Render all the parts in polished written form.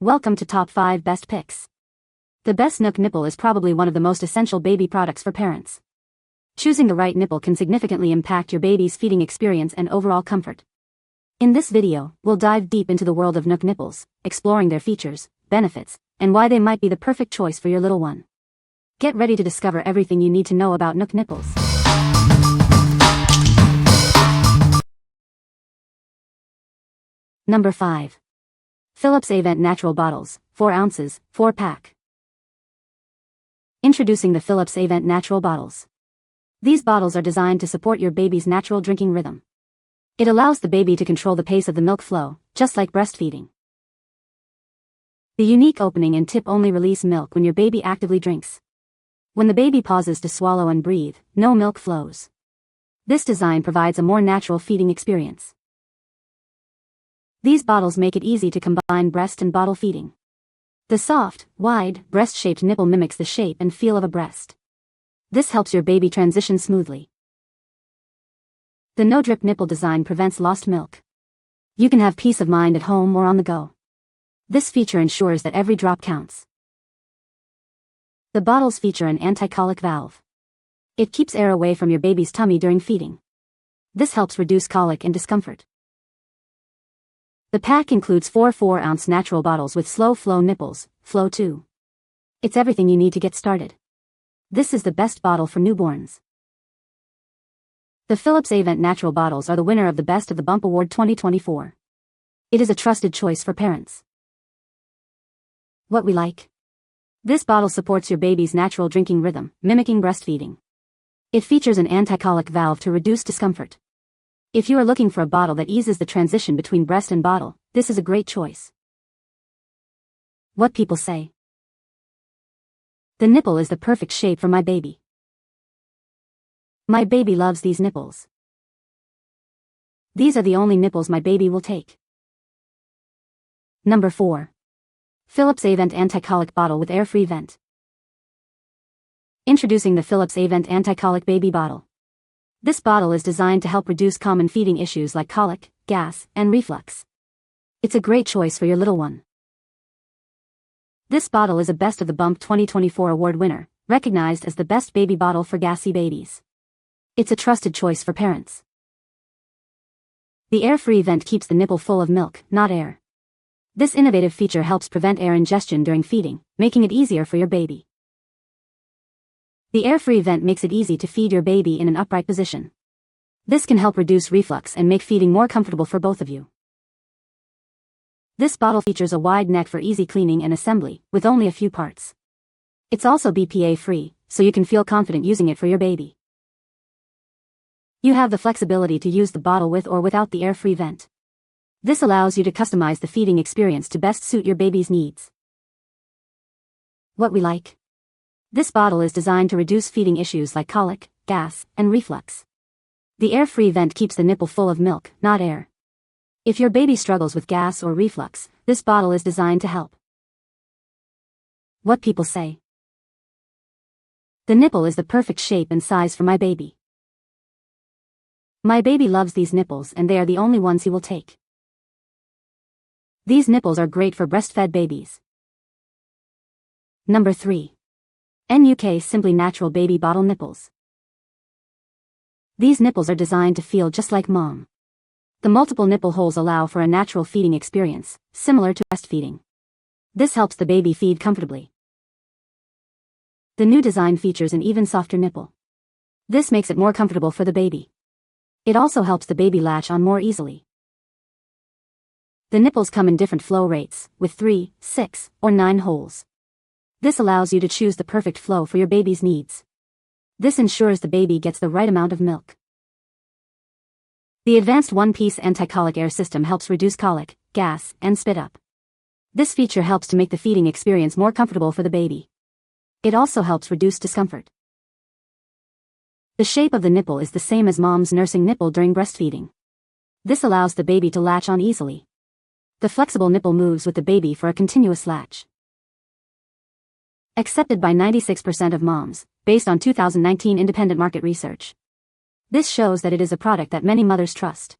Welcome to Top 5 Best Picks. The best Nuk Nipple is probably one of the most essential baby products for parents. Choosing the right nipple can significantly impact your baby's feeding experience and overall comfort. In this video, we'll dive deep into the world of Nuk Nipples, exploring their features, benefits, and why they might be the perfect choice for your little one. Get ready to discover everything you need to know about Nuk Nipples. Number 5. Philips Avent Natural Bottles, 4 ounces, 4-pack. Introducing the Philips Avent Natural Bottles. These bottles are designed to support your baby's natural drinking rhythm. It allows the baby to control the pace of the milk flow, just like breastfeeding. The unique opening and tip only release milk when your baby actively drinks. When the baby pauses to swallow and breathe, no milk flows. This design provides a more natural feeding experience. These bottles make it easy to combine breast and bottle feeding. The soft, wide, breast-shaped nipple mimics the shape and feel of a breast. This helps your baby transition smoothly. The no-drip nipple design prevents lost milk. You can have peace of mind at home or on the go. This feature ensures that every drop counts. The bottles feature an anti-colic valve. It keeps air away from your baby's tummy during feeding. This helps reduce colic and discomfort. The pack includes 4 4-ounce natural bottles with slow flow nipples, Flow 2. It's everything you need to get started. This is the best bottle for newborns. The Philips Avent Natural Bottles are the winner of the Best of the Bump Award 2024. It is a trusted choice for parents. What we like. This bottle supports your baby's natural drinking rhythm, mimicking breastfeeding. It features an anti-colic valve to reduce discomfort. If you are looking for a bottle that eases the transition between breast and bottle, this is a great choice. What people say. The nipple is the perfect shape for my baby. My baby loves these nipples. These are the only nipples my baby will take. Number 4. Philips Avent Anti-Colic Bottle with AirFree Vent. Introducing the Philips Avent Anti-Colic Baby Bottle. This bottle is designed to help reduce common feeding issues like colic, gas, and reflux. It's a great choice for your little one. This bottle is a Best of the Bump 2024 award winner, recognized as the best baby bottle for gassy babies. It's a trusted choice for parents. The AirFree vent keeps the nipple full of milk, not air. This innovative feature helps prevent air ingestion during feeding, making it easier for your baby. The AirFree vent makes it easy to feed your baby in an upright position. This can help reduce reflux and make feeding more comfortable for both of you. This bottle features a wide neck for easy cleaning and assembly, with only a few parts. It's also BPA-free, so you can feel confident using it for your baby. You have the flexibility to use the bottle with or without the AirFree vent. This allows you to customize the feeding experience to best suit your baby's needs. What we like. This bottle is designed to reduce feeding issues like colic, gas, and reflux. The AirFree vent keeps the nipple full of milk, not air. If your baby struggles with gas or reflux, this bottle is designed to help. What people say. The nipple is the perfect shape and size for my baby. My baby loves these nipples and they are the only ones he will take. These nipples are great for breastfed babies. Number 3. NUK Simply Natural Baby Bottle Nipples. These nipples are designed to feel just like mom. The multiple nipple holes allow for a natural feeding experience, similar to breastfeeding. This helps the baby feed comfortably. The new design features an even softer nipple. This makes it more comfortable for the baby. It also helps the baby latch on more easily. The nipples come in different flow rates, with 3, 6, or 9 holes. This allows you to choose the perfect flow for your baby's needs. This ensures the baby gets the right amount of milk. The advanced one-piece anti-colic air system helps reduce colic, gas, and spit up. This feature helps to make the feeding experience more comfortable for the baby. It also helps reduce discomfort. The shape of the nipple is the same as mom's nursing nipple during breastfeeding. This allows the baby to latch on easily. The flexible nipple moves with the baby for a continuous latch. Accepted by 96% of moms, based on 2019 independent market research. This shows that it is a product that many mothers trust.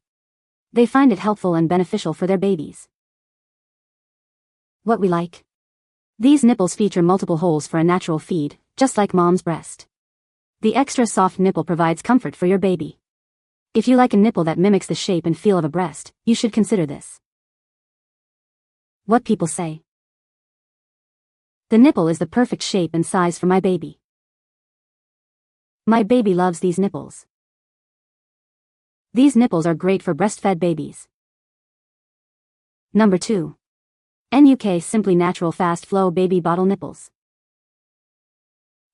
They find it helpful and beneficial for their babies. What we like. These nipples feature multiple holes for a natural feed, just like mom's breast. The extra soft nipple provides comfort for your baby. If you like a nipple that mimics the shape and feel of a breast, you should consider this. What people say. The nipple is the perfect shape and size for my baby. My baby loves these nipples. These nipples are great for breastfed babies. Number 2. NUK Simply Natural Fast Flow Baby Bottle Nipples.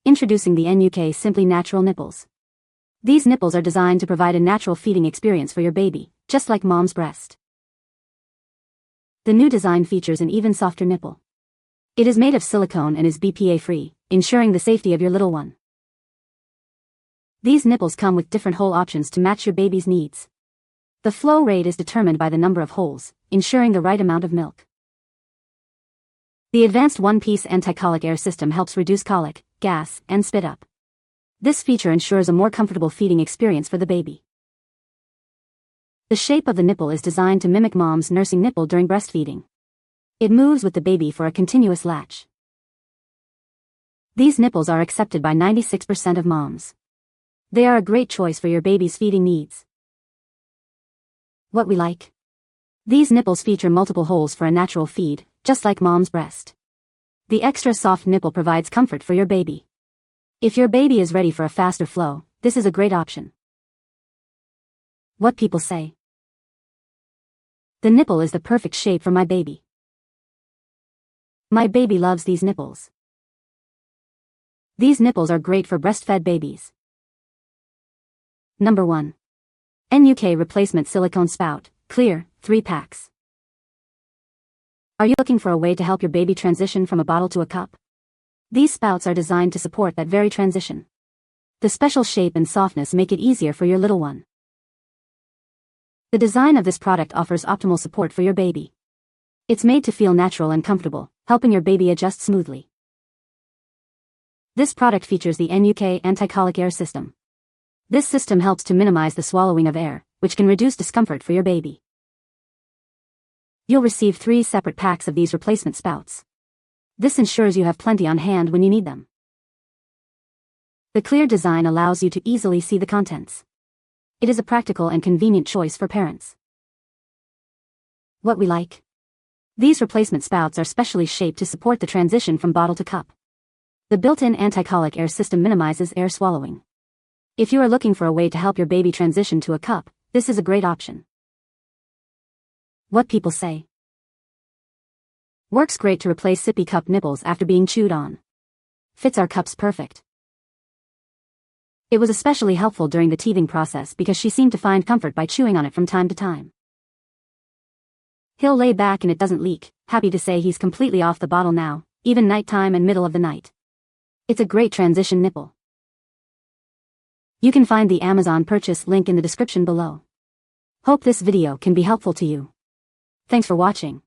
Introducing the NUK Simply Natural Nipples. These nipples are designed to provide a natural feeding experience for your baby, just like mom's breast. The new design features an even softer nipple. It is made of silicone and is BPA-free, ensuring the safety of your little one. These nipples come with different hole options to match your baby's needs. The flow rate is determined by the number of holes, ensuring the right amount of milk. The advanced one-piece anti-colic air system helps reduce colic, gas, and spit up. This feature ensures a more comfortable feeding experience for the baby. The shape of the nipple is designed to mimic mom's nursing nipple during breastfeeding. It moves with the baby for a continuous latch. These nipples are accepted by 96% of moms. They are a great choice for your baby's feeding needs. What we like. These nipples feature multiple holes for a natural feed, just like mom's breast. The extra soft nipple provides comfort for your baby. If your baby is ready for a faster flow, this is a great option. What people say. The nipple is the perfect shape for my baby. My baby loves these nipples. These nipples are great for breastfed babies. Number 1. NUK Replacement Silicone Spout, Clear, 3 packs. Are you looking for a way to help your baby transition from a bottle to a cup? These spouts are designed to support that very transition. The special shape and softness make it easier for your little one. The design of this product offers optimal support for your baby. It's made to feel natural and comfortable, helping your baby adjust smoothly. This product features the NUK Anti-Colic air system. This system helps to minimize the swallowing of air, which can reduce discomfort for your baby. You'll receive 3 separate packs of these replacement spouts. This ensures you have plenty on hand when you need them. The clear design allows you to easily see the contents. It is a practical and convenient choice for parents. What we like. These replacement spouts are specially shaped to support the transition from bottle to cup. The built-in anti-colic air system minimizes air swallowing. If you are looking for a way to help your baby transition to a cup, this is a great option. What people say. Works great to replace sippy cup nipples after being chewed on. Fits our cups perfect. It was especially helpful during the teething process because she seemed to find comfort by chewing on it from time to time. He'll lay back and it doesn't leak, happy to say he's completely off the bottle now, even nighttime and middle of the night. It's a great transition nipple. You can find the Amazon purchase link in the description below. Hope this video can be helpful to you. Thanks for watching.